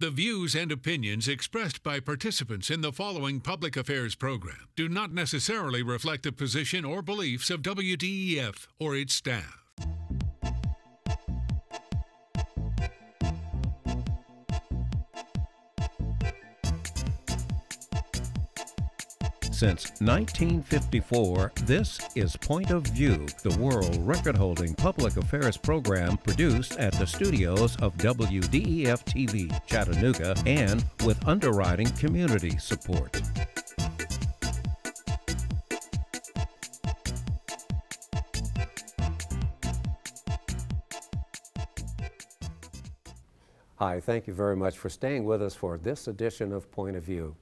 The views and opinions expressed by participants in the following public affairs program do not necessarily reflect the position or beliefs of WDEF or its staff. Since 1954, this is Point of View, the world record-holding public affairs program produced at the studios of WDEF-TV Chattanooga and with underwriting community support. Hi, thank you very much for staying with us for this edition of Point of View.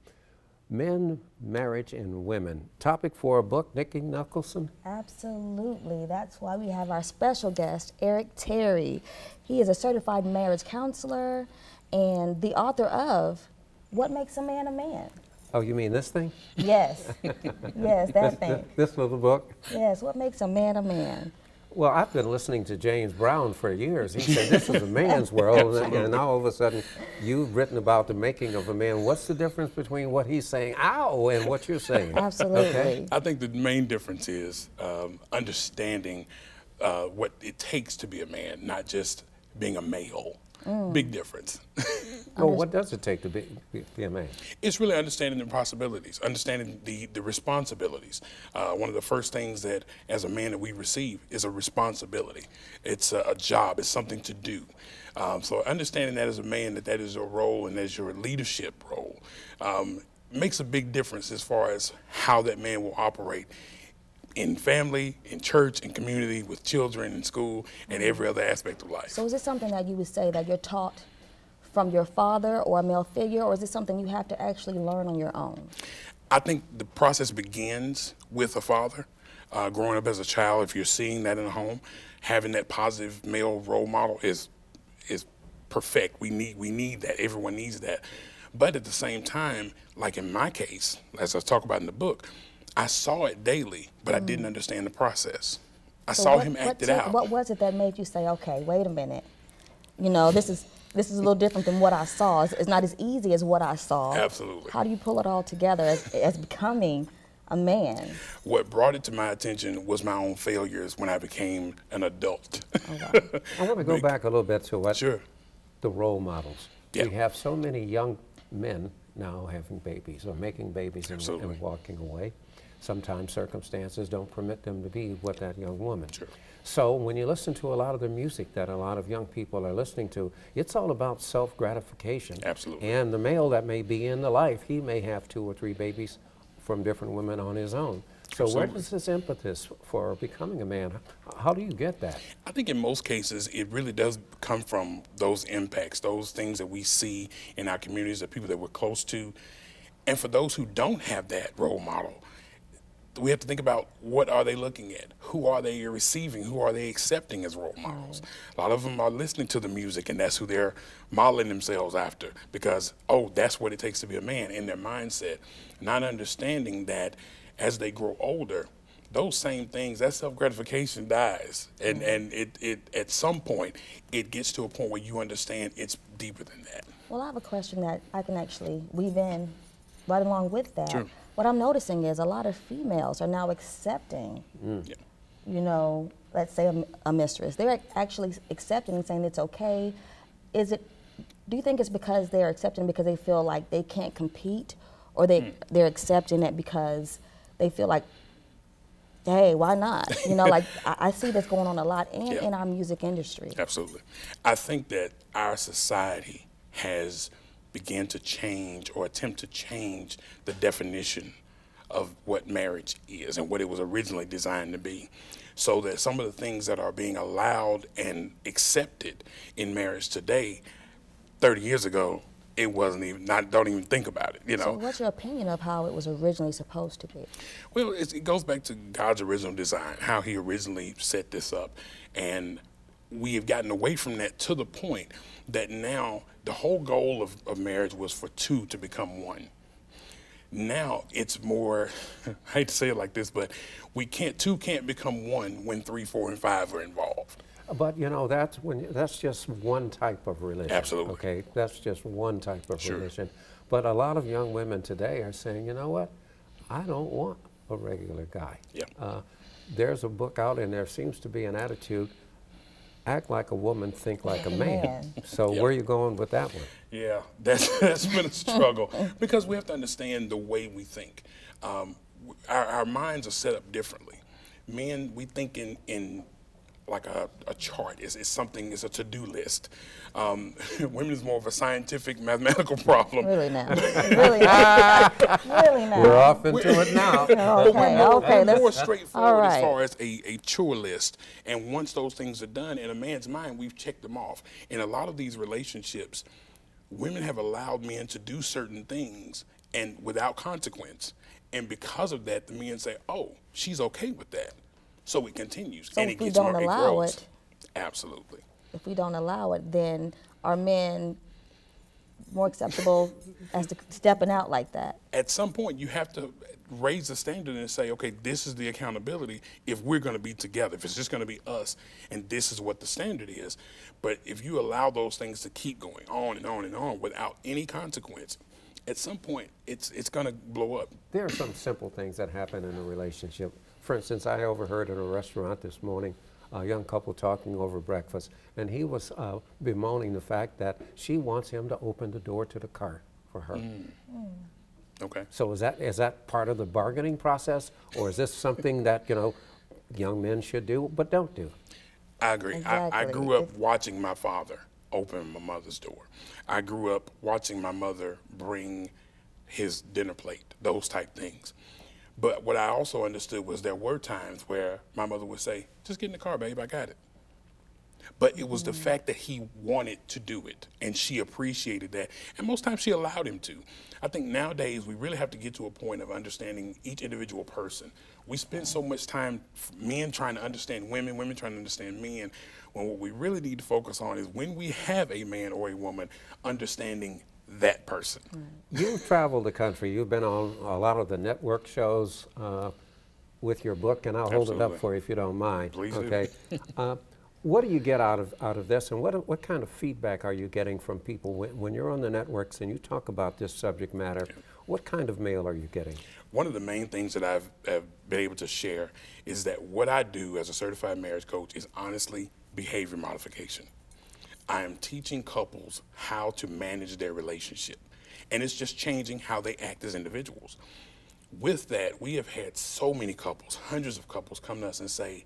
Men, marriage, and women. Topic for a book, Nikki Nicholson? Absolutely. That's why we have our special guest, Eric Terry. He is a certified marriage counselor and the author of What Makes a Man a Man? Oh, you mean this thing? Yes. Yes, that thing. This little book? Yes, What Makes a Man a Man? Well, I've been listening to James Brown for years. He said this is a man's world, and now all of a sudden you've written about the making of a man. What's the difference between what he's saying, ow, and what you're saying? Absolutely. Okay? I think the main difference is understanding what it takes to be a man, not just being a male. Big difference. Well, what does it take to be a man? It's really understanding the possibilities, understanding the responsibilities. One of the first things that as a man that we receive is a responsibility. It's a job, it's something to do. So understanding that as a man, that is your role and as your leadership role, makes a big difference as far as how that man will operate in family, in church, in community, with children, in school, and every other aspect of life. So is this something that you would say that you're taught from your father or a male figure, or is this something you have to actually learn on your own? I think the process begins with a father. Growing up as a child, if you're seeing that in a home, having that positive male role model is perfect. We need that. Everyone needs that. But at the same time, like in my case, as I talk about in the book, I saw it daily, but I didn't understand the process. I saw him act it out. What was it that made you say, okay, wait a minute, you know, this is a little different than what I saw. It's not as easy as what I saw. Absolutely. How do you pull it all together as becoming a man? What brought it to my attention was my own failures when I became an adult. Oh, wow. I want to go back a little bit to what Sure. the role models. Yeah. We have so many young men now having babies or making babies and walking away. Sometimes circumstances don't permit them to be with that young woman. Sure. So when you listen to a lot of the music that a lot of young people are listening to, it's all about self-gratification. Absolutely. And the male that may be in the life, he may have 2 or 3 babies from different women on his own. So Absolutely. where does this impetus for becoming a man, how do you get that? I think in most cases, it really does come from those impacts, those things that we see in our communities, the people that we're close to. And for those who don't have that role model, we have to think about what are they looking at? Who are they receiving? Who are they accepting as role models? A lot of them are listening to the music, and that's who they're modeling themselves after because, oh, that's what it takes to be a man in their mindset, not understanding that as they grow older, those same things, that self-gratification dies. And it at some point, it gets to a point where you understand it's deeper than that. Well, I have a question that I can actually weave in right along with that. Sure. What I'm noticing is a lot of females are now accepting, you know, let's say a mistress. They're actually accepting and saying it's okay. Do you think it's because they're accepting because they feel like they can't compete, or they're accepting it because they feel like, hey, why not? You know, like I see this going on a lot in our music industry. Absolutely. I think that our society has began to change or attempt to change the definition of what marriage is and what it was originally designed to be. So that some of the things that are being allowed and accepted in marriage today, 30 years ago, it wasn't even, don't even think about it, you know. So what's your opinion of how it was originally supposed to be? Well, it goes back to God's original design, how he originally set this up. And we have gotten away from that to the point that now the whole goal of marriage was for 2 to become 1. Now it's more, I hate to say it like this, but 2 can't become 1 when 3, 4, and 5 are involved. But you know, that's just one type of religion. Absolutely. Okay, that's just one type of Sure. religion. But a lot of young women today are saying, you know what, I don't want a regular guy. Yeah. There's a book out, and there seems to be an attitude: act like a woman, think like a man. So Yep. where are you going with that one? Yeah, that's been a struggle because we have to understand the way we think. Our minds are set up differently. Men, we think in like a chart. It's something, it's a to-do list. Women is more of a scientific, mathematical problem. Really now. Really now. Really now. We're off into it now. Okay, We're more let's, straightforward all right. as far as a chore list. And once those things are done, in a man's mind, we've checked them off. In a lot of these relationships, women have allowed men to do certain things and without consequence. And because of that, the men say, oh, she's okay with that. So it continues. So and if it we gets don't more, allow grows. it- Absolutely. If we don't allow it, then are men more acceptable as to stepping out like that? At some point, you have to raise the standard and say, okay, this is the accountability if we're going to be together, if it's just going to be us, and this is what the standard is. But if you allow those things to keep going on and on and on without any consequence, at some point, it's going to blow up. There are some simple things that happen in a relationship. For instance, I overheard at a restaurant this morning a young couple talking over breakfast, and he was bemoaning the fact that she wants him to open the door to the car for her. Okay. So is that part of the bargaining process, or is this something that, you know, young men should do but don't do? I agree. I Exactly. grew up watching my father open my mother's door. I grew up watching my mother bring his dinner plate, those type things. But what I also understood was there were times where my mother would say, just get in the car, babe, I got it. But it was the fact that he wanted to do it, and she appreciated that. And most times she allowed him to. I think nowadays we really have to get to a point of understanding each individual person. We spend so much time, men trying to understand women, women trying to understand men, when what we really need to focus on is when we have a man or a woman, understanding that person. You've traveled the country. You've been on a lot of the network shows with your book, and I'll hold it up Absolutely. for you if you don't mind. Please do. Okay. What do you get out of this, and what kind of feedback are you getting from people when you're on the networks and you talk about this subject matter? What kind of mail are you getting? One of the main things that I've been able to share is that what I do as a certified marriage coach is honestly behavior modification. I am teaching couples how to manage their relationship, and it's just changing how they act as individuals. With that, we have had so many couples, hundreds of couples come to us and say,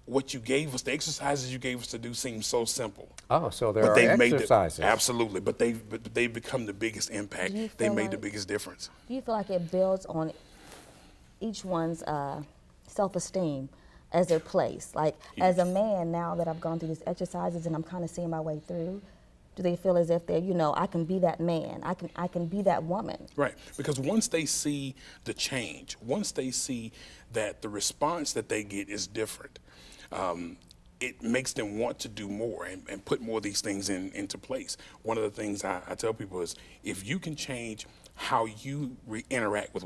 what you gave us, the exercises you gave us to do seem so simple. Oh, so there But are they've made exercises. absolutely, but they've become the biggest impact. Do you They feel made the like- biggest difference. Do you feel like it builds on each one's self-esteem as their place? Like, as a man, now that I've gone through these exercises and I'm kind of seeing my way through, do they feel as if they're, you know, I can be that man, I can be that woman? Right, because once they see the change, once they see that the response that they get is different, it makes them want to do more and put more of these things into place. One of the things I tell people is, if you can change how you interact with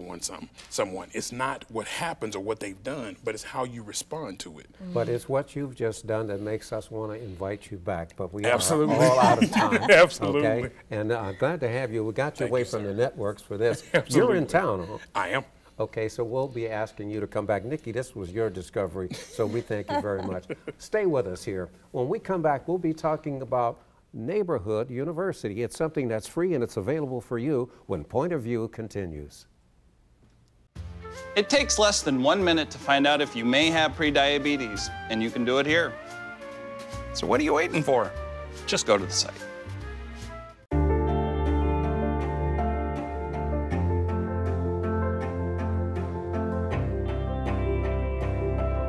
someone, it's not what happens or what they've done, but it's how you respond to it. But it's what you've just done that makes us want to invite you back. But we Absolutely. are all out of time. Absolutely. Okay? And I'm glad to have you. We got you Thank away you, from sir. the networks for this. Absolutely. You're in town, huh? I am. Okay, so we'll be asking you to come back. Nikki, this was your discovery, so we thank you very much. Stay with us here. When we come back, we'll be talking about Neighborhood University. It's something that's free and it's available for you when Point of View continues. It takes less than 1 minute to find out if you may have prediabetes, and you can do it here. So what are you waiting for? Just go to the site.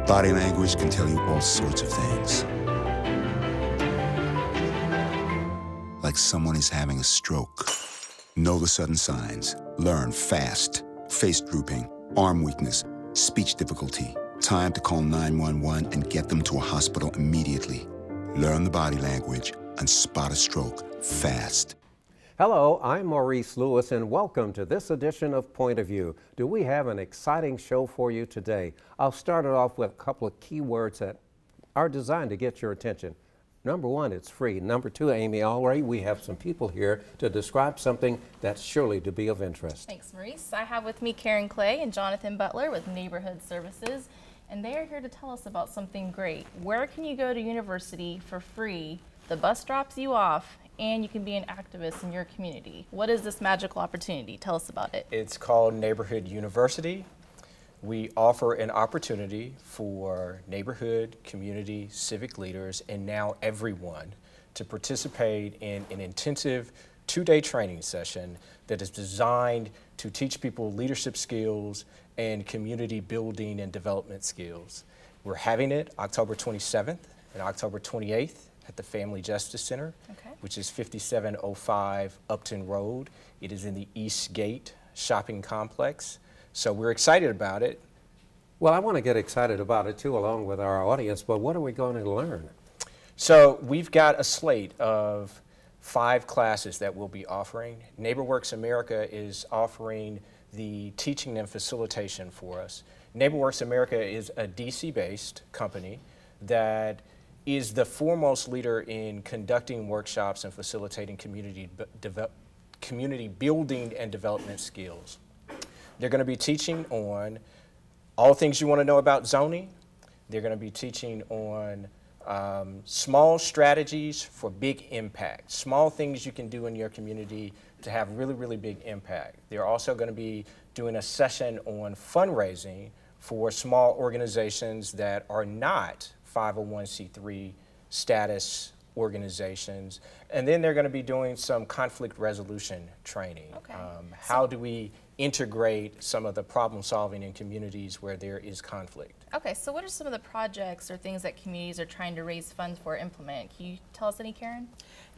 Body language can tell you all sorts of things. Like someone is having a stroke. Know the sudden signs. Learn fast. Face drooping, arm weakness, speech difficulty. Time to call 911 and get them to a hospital immediately. Learn the body language and spot a stroke fast. Hello, I'm Maurice Lewis, and welcome to this edition of Point of View. Do we have an exciting show for you today? I'll start it off with a couple of key words that are designed to get your attention. Number one, it's free. Number two, Amy, already we have some people here to describe something that's surely to be of interest. Thanks, Maurice. I have with me Karen Clay and Jonathan Butler with Neighborhood Services, and they are here to tell us about something great. Where can you go to university for free? The bus drops you off, and you can be an activist in your community. What is this magical opportunity? Tell us about it. It's called Neighborhood University. We offer an opportunity for neighborhood, community, civic leaders, and now everyone to participate in an intensive 2-day training session that is designed to teach people leadership skills and community building and development skills. We're having it October 27th and October 28th at the Family Justice Center, which is 5705 Upton Road. It is in the East Gate shopping complex. So we're excited about it. Well, I want to get excited about it too, along with our audience, but what are we going to learn? So we've got a slate of 5 classes that we'll be offering. NeighborWorks America is offering the teaching and facilitation for us. NeighborWorks America is a DC-based company that is the foremost leader in conducting workshops and facilitating community building and development skills. They're going to be teaching on all things you want to know about zoning. They're going to be teaching on small strategies for big impact, small things you can do in your community to have really, really big impact. They're also going to be doing a session on fundraising for small organizations that are not 501c3 status organizations. And then they're going to be doing some conflict resolution training. How do we integrate some of the problem solving in communities where there is conflict? Okay, so what are some of the projects or things that communities are trying to raise funds for or implement? Can you tell us any, Karen?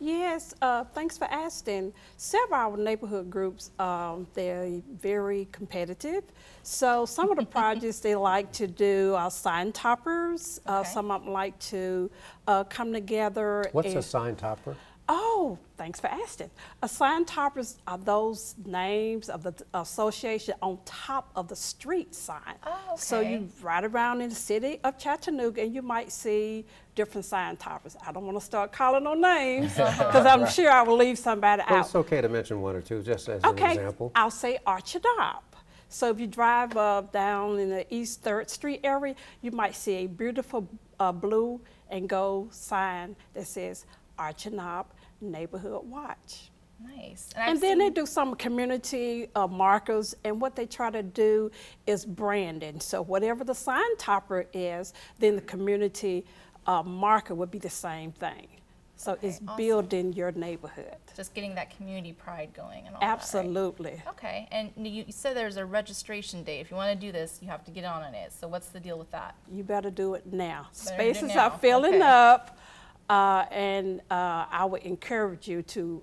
Yes, thanks for asking. Several of our neighborhood groups, they're very competitive. So some of the projects they like to do are sign toppers. Some of them like to come together. What's a sign topper? Oh, thanks for asking. Sign toppers are those names of the association on top of the street sign. So you ride around in the city of Chattanooga and you might see different sign toppers. I don't want to start calling no names because I'm sure I will leave somebody out. It's okay to mention one or two just as an example. I'll say Archidop. So if you drive down in the East 3rd Street area, you might see a beautiful blue and gold sign that says Archidop Neighborhood Watch. Nice. And then they do some community markers, and what they try to do is branding. So whatever the sign topper is, then the community marker would be the same thing. So it's building your neighborhood. Just getting that community pride going and all Absolutely. that, right? Okay, and you said there's a registration date. If you want to do this, you have to get on it. So what's the deal with that? You better do it now. Spaces are filling up. And I would encourage you to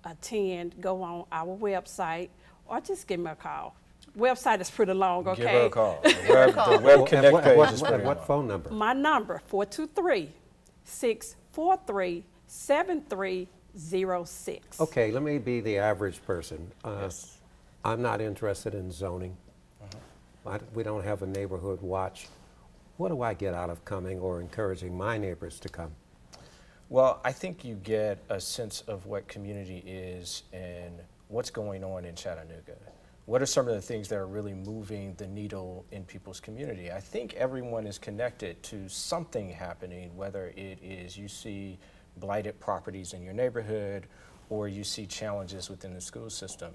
attend, go on our website, or just give me a call. Website is pretty long, okay? Give her a call. The web connect page is pretty long. What phone number? My number, 423-643-7306. Okay, let me be the average person. I'm not interested in zoning. We don't have a neighborhood watch. What do I get out of coming or encouraging my neighbors to come? Well, I think you get a sense of what community is and what's going on in Chattanooga. What are some of the things that are really moving the needle in people's community? I think everyone is connected to something happening, whether it is you see blighted properties in your neighborhood or you see challenges within the school system.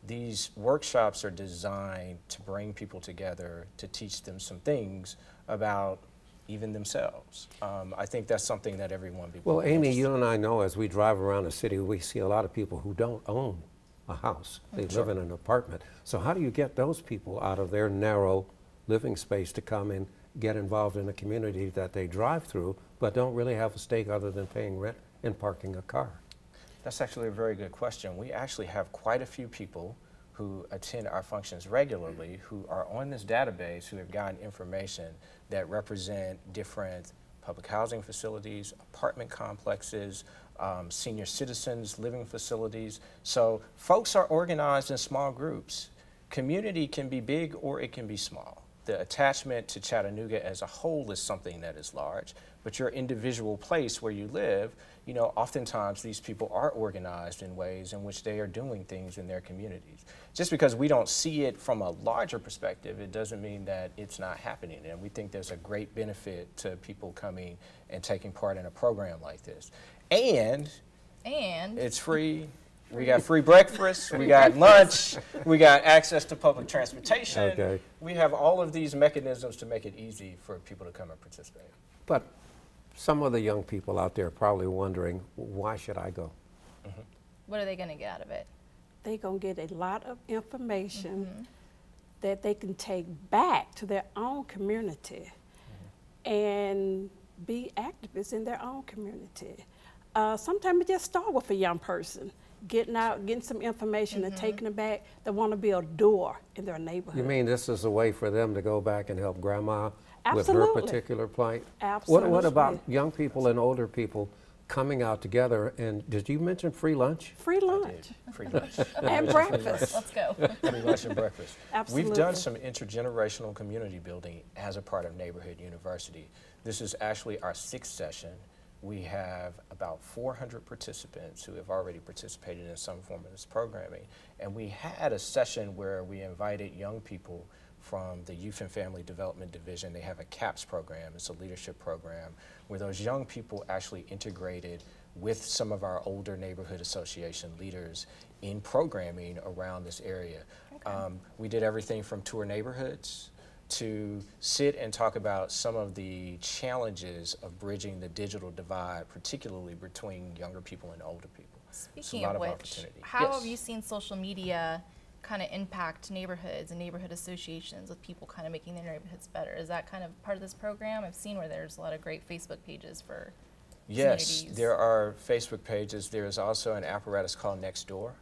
These workshops are designed to bring people together to teach them some things about even themselves. I think that's something that everyone be Well, Amy, you and I know as we drive around the city, we see a lot of people who don't own a house. They live in an apartment. So how do you get those people out of their narrow living space to come and get involved in a community that they drive through but don't really have a stake other than paying rent and parking a car? That's actually a very good question. We actually have quite a few people who attend our functions regularly who are on this database who have gotten information that represent different public housing facilities, apartment complexes, senior citizens living facilities. So folks are organized in small groups. Community can be big or it can be small. the attachment to Chattanooga as a whole is something that is large, but your individual place where you live, you know, oftentimes these people are organized in ways in which they are doing things in their communities. Just because we don't see it from a larger perspective, it doesn't mean that it's not happening. And we think there's a great benefit to people coming and taking part in a program like this. And it's free. We got free breakfast, we got lunch, we got access to public transportation. Okay. We have all of these mechanisms to make it easy for people to come and participate. But some of the young people out there are probably wondering, why should I go? What are they going to get out of it? They're going to get a lot of information that they can take back to their own community and be activists in their own community. Sometimes it just start with a young person, getting out, getting some information and taking it back. They want to be a door in their neighborhood. You mean this is a way for them to go back and help grandma with Absolutely. her particular plight? Absolutely. What about young people and older people coming out together? And did you mention free lunch? Free lunch. Free lunch. And breakfast. Let's go. Free lunch and breakfast. Absolutely. We've done some intergenerational community building as a part of Neighborhood University. This is actually our 6th session. We have about 400 participants who have already participated in some form of this programming. And we had a session where we invited young people from the Youth and Family Development Division. They have a CAPS program, it's a leadership program, where those young people actually integrated with some of our older neighborhood association leaders in programming around this area. Okay. We did everything from tour neighborhoods to sit and talk about some of the challenges of bridging the digital divide, particularly between younger people and older people. Speaking of which, how have you seen social media kind of impact neighborhoods and neighborhood associations with people kind of making their neighborhoods better? Is that kind of part of this program? I've seen where there's a lot of great Facebook pages for Yes, there are Facebook pages. There's also an apparatus called Nextdoor,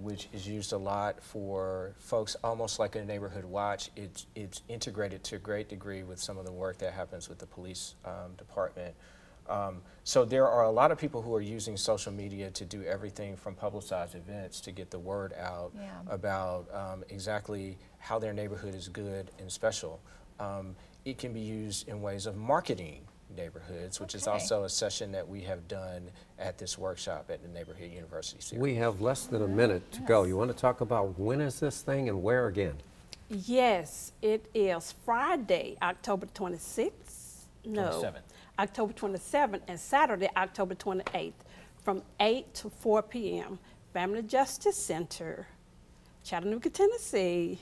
which is used a lot for folks, almost like a neighborhood watch. It's integrated to a great degree with some of the work that happens with the police department. So there are a lot of people who are using social media to do everything from publicized events to get the word out about exactly how their neighborhood is good and special. It can be used in ways of marketing neighborhoods, which is also a session that we have done at this workshop at the Neighborhood University series. We have less than a minute to go. You want to talk about when is this thing and where again? Yes, it is Friday, October 26th. No, 27th. October 27th and Saturday, October 28th from 8 to 4 p.m. Family Justice Center, Chattanooga, Tennessee.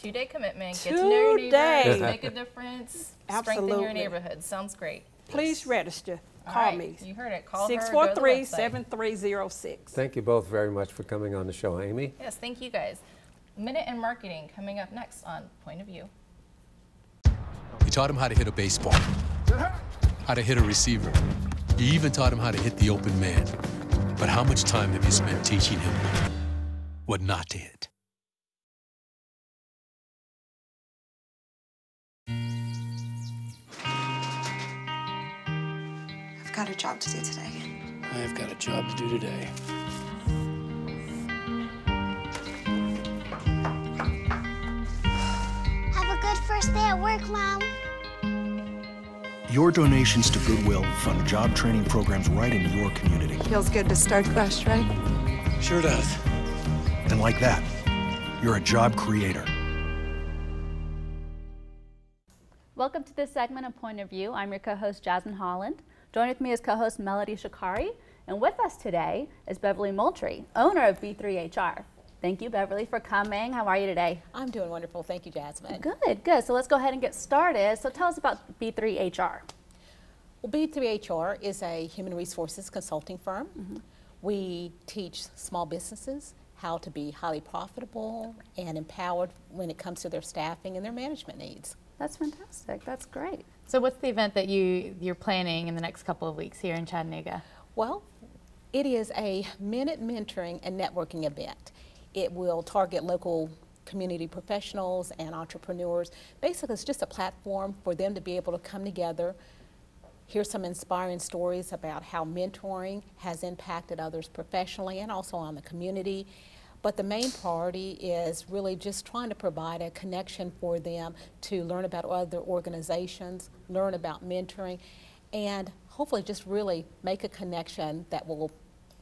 2-day commitment, get to know your neighbors, make a difference, strengthen your neighborhood. Sounds great. Please register. Call me. You heard it. Call 643-7306. Thank you both very much for coming on the show. Amy? Yes, thank you guys. Minute in Marketing coming up next on Point of View. You taught him how to hit a baseball, how to hit a receiver. You even taught him how to hit the open man. But how much time have you spent teaching him what not to hit? I've got a job to do today. I've got a job to do today. Have a good first day at work, Mom. Your donations to Goodwill fund job training programs right in your community. Feels good to start fresh, right? Sure does. And like that, you're a job creator. Welcome to this segment of Point of View. I'm your co-host, Jasmine Holland. Join with me as co-host Melody Shikari. And with us today is Beverly Moultrie, owner of B3HR. Thank you, Beverly, for coming. How are you today? I'm doing wonderful. Thank you, Jasmine. Good, good. So let's go ahead and get started. So tell us about B3HR. Well, B3HR is a human resources consulting firm. We teach small businesses how to be highly profitable and empowered when it comes to their staffing and their management needs. That's fantastic. That's great. So what's the event that you're planning in the next couple of weeks here in Chattanooga? Well, it is a minute mentoring and networking event. It will target local community professionals and entrepreneurs. Basically, it's just a platform for them to be able to come together, hear some inspiring stories about how mentoring has impacted others professionally and also on the community. But the main priority is really just trying to provide a connection for them to learn about other organizations, learn about mentoring, and hopefully just really make a connection that will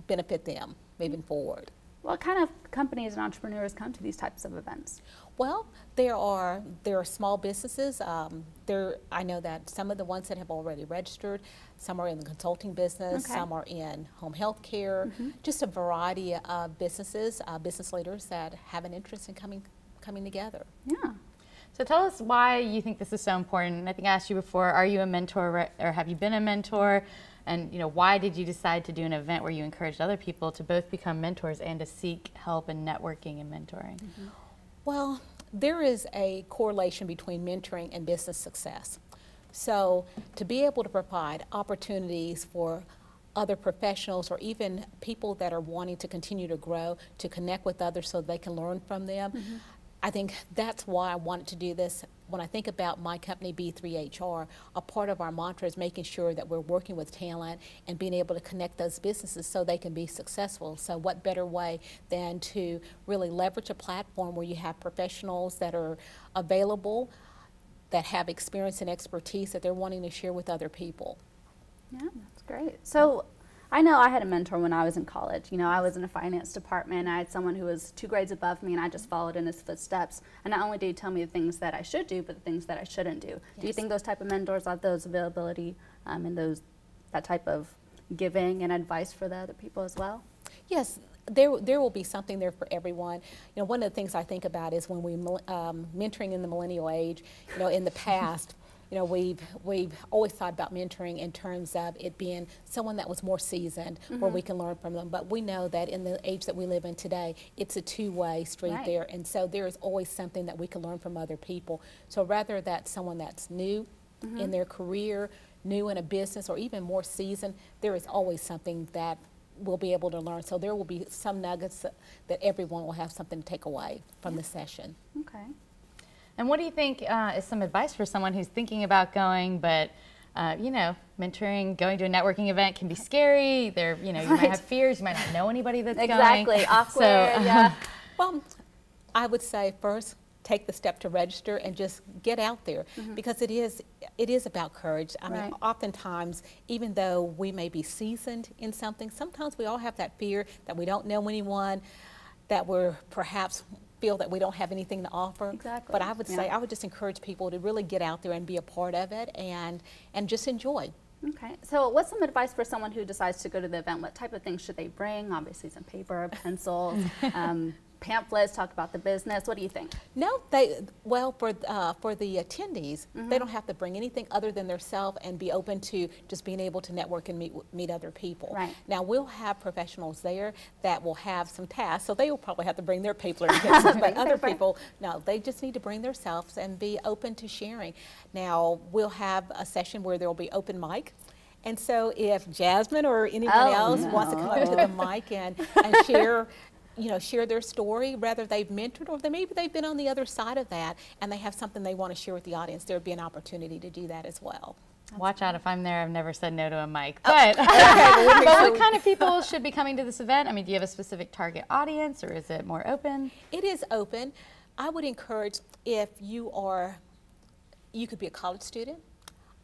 benefit them moving forward. What kind of companies and entrepreneurs come to these types of events? Well, there are small businesses. I know that some of the ones that have already registered, some are in the consulting business, some are in home health care, just a variety of businesses, business leaders that have an interest in coming together. Yeah. So tell us why you think this is so important. I think I asked you before, are you a mentor or have you been a mentor? And why did you decide to do an event where you encouraged other people to both become mentors and to seek help in networking and mentoring? Well, there is a correlation between mentoring and business success. So to be able to provide opportunities for other professionals or even people that are wanting to continue to grow, to connect with others so they can learn from them, I think that's why I wanted to do this. When I think about my company, B3HR, a part of our mantra is making sure that we're working with talent and being able to connect those businesses so they can be successful. So what better way than to really leverage a platform where you have professionals that are available, that have experience and expertise that they're wanting to share with other people. Yeah, that's great. So I know I had a mentor when I was in college. I was in a finance department. I had someone who was 2 grades above me, and I just followed in his footsteps. And not only did he tell me the things that I should do, but the things that I shouldn't do. Yes. Do you think those type of mentors have those availability and that type of giving and advice for the other people as well? Yes. There will be something there for everyone. One of the things I think about is when we mentoring in the millennial age. In the past, we've always thought about mentoring in terms of it being someone that was more seasoned, where we can learn from them. But we know that in the age that we live in today, it's a two-way street there, and so there is always something that we can learn from other people. So rather that's someone that's new in their career, new in a business, or even more seasoned, there is always something that we'll be able to learn. So there will be some nuggets that everyone will have something to take away from the session. Okay. And what do you think is some advice for someone who's thinking about going, but mentoring, going to a networking event can be scary. You might have fears. You might not know anybody that's going. Exactly. Awkward. Yeah. Well, I would say first, take the step to register and just get out there, because it is about courage. I mean, oftentimes, even though we may be seasoned in something, sometimes we all have that fear that we don't know anyone, that we're perhaps feel that we don't have anything to offer. Exactly. But I would say, I would just encourage people to really get out there and be a part of it and just enjoy. Okay, so what's some advice for someone who decides to go to the event? What type of things should they bring? Obviously some paper, pencils, pamphlets, talk about the business. What do you think? No, for the attendees, they don't have to bring anything other than themselves and be open to just being able to network and meet other people. Right. Now, we'll have professionals there that will have some tasks, so they will probably have to bring their paper and pencils, but other people, no, they just need to bring themselves and be open to sharing. Now, we'll have a session where there will be open mic. And so if Jasmine or anyone else wants to come up to the mic and share, share their story, whether they've mentored or maybe they've been on the other side of that and they have something they want to share with the audience, there would be an opportunity to do that as well. Watch out, if I'm there, I've never said no to a mic. But, but what kind of people should be coming to this event? I mean, do you have a specific target audience, or is it more open? It is open. I would encourage, if you could be a college student,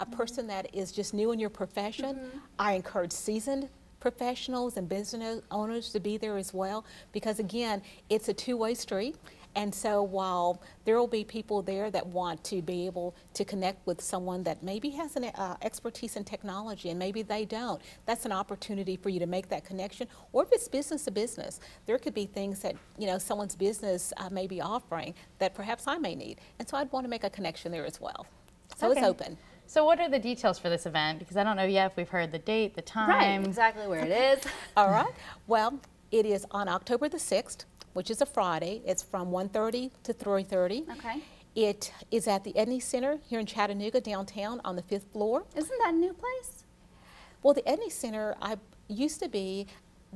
a person that is just new in your profession. I encourage seasoned professionals and business owners to be there as well, because again, it's a two-way street. And so while there will be people there that want to be able to connect with someone that maybe has an expertise in technology and maybe they don't, that's an opportunity for you to make that connection. Or if it's business to business, there could be things that someone's business may be offering that perhaps I may need. And so I'd want to make a connection there as well. So it's open. So what are the details for this event? Because I don't know yet if we've heard the date, the time. Right, exactly where it is. All right. Well, it is on October the 6th, which is a Friday. It's from 1:30 to 3:30. Okay. It is at the Edney Center here in Chattanooga, downtown, on the 5th floor. Isn't that a new place? Well, the Edney Center used to be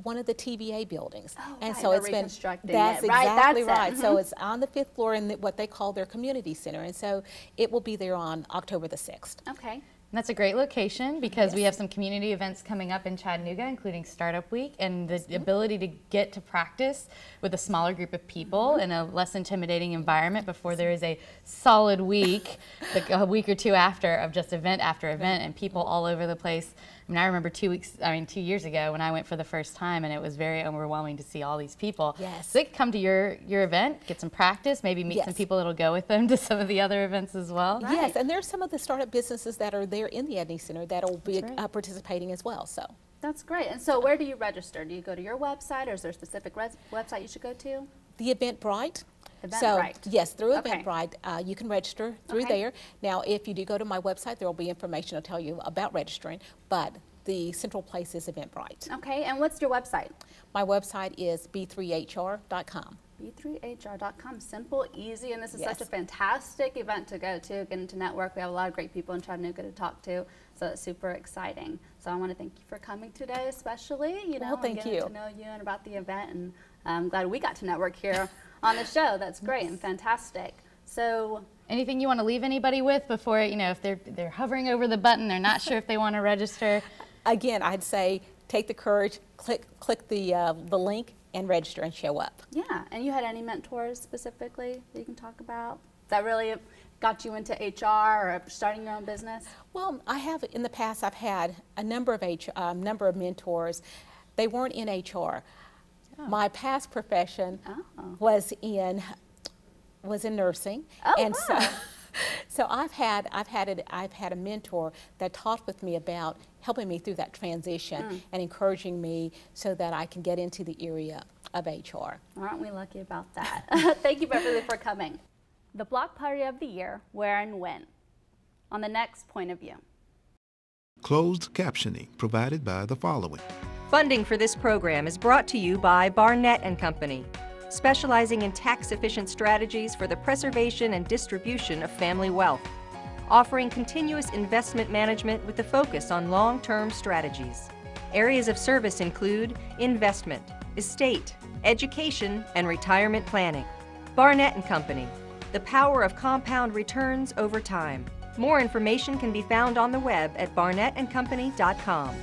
one of the TVA buildings. Oh, and right, so it's been, that's exactly right. So it's on the 5th floor in what they call their community center. And so it will be there on October the 6th. Okay. And that's a great location because we have some community events coming up in Chattanooga, including Startup Week, and the ability to get to practice with a smaller group of people in a less intimidating environment before there is a solid week, like a week or two after, of just event after event and people all over the place. I mean, I remember 2 years ago when I went for the first time, and it was very overwhelming to see all these people. Yes. So they could come to your event, get some practice, maybe meet some people that'll go with them to some of the other events as well. Yes, and there's some of the startup businesses that are there in the Edney Center that will be participating as well. So that's great. And so where do you register? Do you go to your website, or is there a specific website you should go to? The Eventbrite. Eventbrite. So, yes, through Eventbrite, you can register through there. Now, if you do go to my website, there will be information to tell you about registering, but the central place is Eventbrite. Okay, and what's your website? My website is b3hr.com. b3hr.com. Simple, easy, and this is such a fantastic event to go to, get into network. We have a lot of great people in Chattanooga to talk to, so it's super exciting. So I want to thank you for coming today, especially, thank getting you. to know you and about the event, and I'm glad we got to network here on the show. That's great and fantastic. So anything you want to leave anybody with before, if they're hovering over the button, they're not sure if they want to register? Again, I'd say take the courage, click the link, and register and show up. Yeah, and you had any mentors specifically that you can talk about that really got you into HR or starting your own business? Well, I have in the past. I've had a number of mentors. They weren't in HR. My past profession was in nursing, and so I've had a mentor that talked with me about helping me through that transition and encouraging me so that I can get into the area of HR. Aren't we lucky about that? Thank you, Beverly, for coming. The block party of the year, where and when? On the next Point of View. Closed captioning provided by the following. Funding for this program is brought to you by Barnett & Company, specializing in tax-efficient strategies for the preservation and distribution of family wealth, offering continuous investment management with a focus on long-term strategies. Areas of service include investment, estate, education, and retirement planning. Barnett & Company, the power of compound returns over time. More information can be found on the web at barnettandcompany.com.